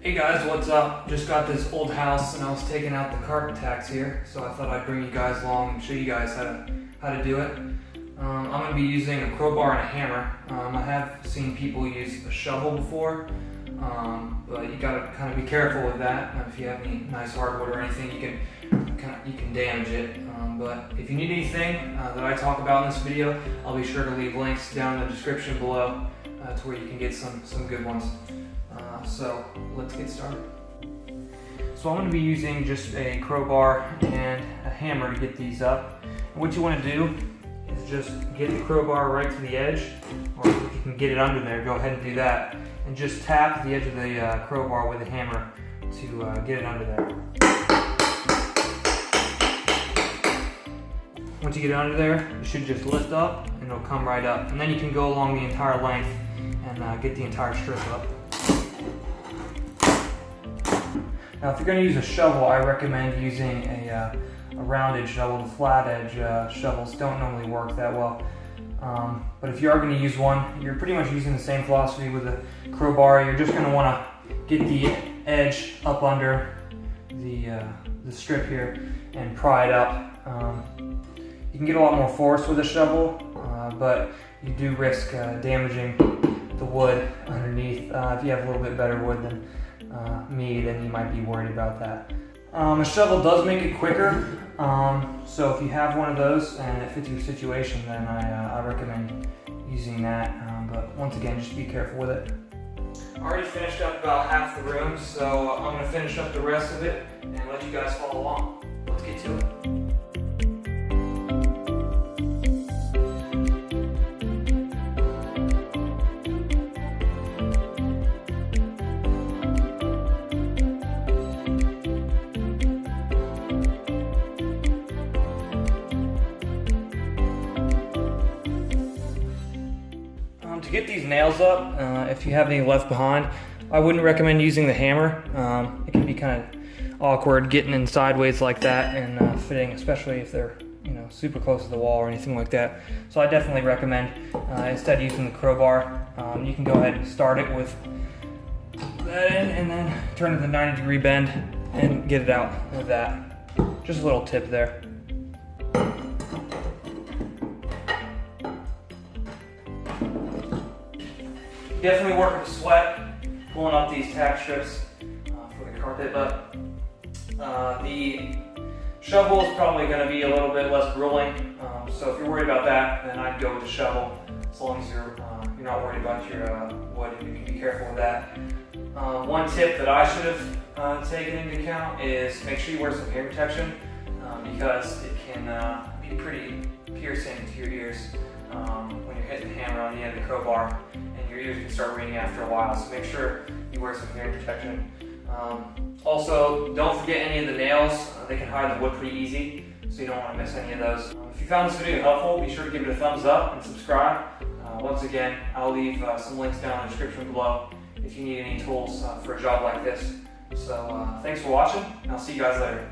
Hey guys, what's up? Just got this old house and I was taking out the carpet tacks here, so I thought I'd bring you guys along and show you guys how to do it. I'm going to be using a crowbar and a hammer. I have seen people use a shovel before, but you got to kind of be careful with that. If you have any nice hardwood or anything, you can damage it. But if you need anything that I talk about in this video, I'll be sure to leave links down in the description below to where you can get some good ones. So let's get started. So I'm going to be using just a crowbar and a hammer to get these up. And what you want to do is just get the crowbar right to the edge, or if you can get it under there, go ahead and do that. And just tap the edge of the crowbar with a hammer to get it under there. Once you get it under there, it should just lift up and it'll come right up. And then you can go along the entire length and get the entire strip up. Now, if you're going to use a shovel, I recommend using a rounded shovel. The flat edge shovels don't normally work that well. But if you are going to use one, you're pretty much using the same philosophy with a crowbar. You're just going to want to get the edge up under the strip here and pry it up. You can get a lot more force with a shovel, but you do risk damaging the wood underneath. If you have a little bit better wood than me, then you might be worried about that. A shovel does make it quicker, so if you have one of those and it fits your situation, then I recommend using that. But once again, just be careful with it. I already finished up about half the room, so I'm going to finish up the rest of it and let you guys follow along. Let's get to it. To get these nails up, if you have any left behind, I wouldn't recommend using the hammer. It can be kind of awkward getting in sideways like that and fitting, especially if they're super close to the wall or anything like that. So I definitely recommend instead using the crowbar. You can go ahead and start it with that end and then turn it the 90-degree bend and get it out with that. Just a little tip there. Definitely worth the sweat pulling up these tack strips for the carpet, but the shovel is probably going to be a little bit less grueling. So if you're worried about that, then I'd go with the shovel as long as you're not worried about your wood. You can be careful with that. One tip that I should have taken into account is make sure you wear some ear protection because it can be pretty piercing to your ears when you're hitting the hammer on the end of the crowbar. Your ears can start ringing after a while, so make sure you wear some hearing protection. Also, don't forget any of the nails. They can hide the wood pretty easy, so you don't want to miss any of those. If you found this video helpful, be sure to give it a thumbs up and subscribe. Once again, I'll leave some links down in the description below if you need any tools for a job like this. So thanks for watching, and I'll see you guys later.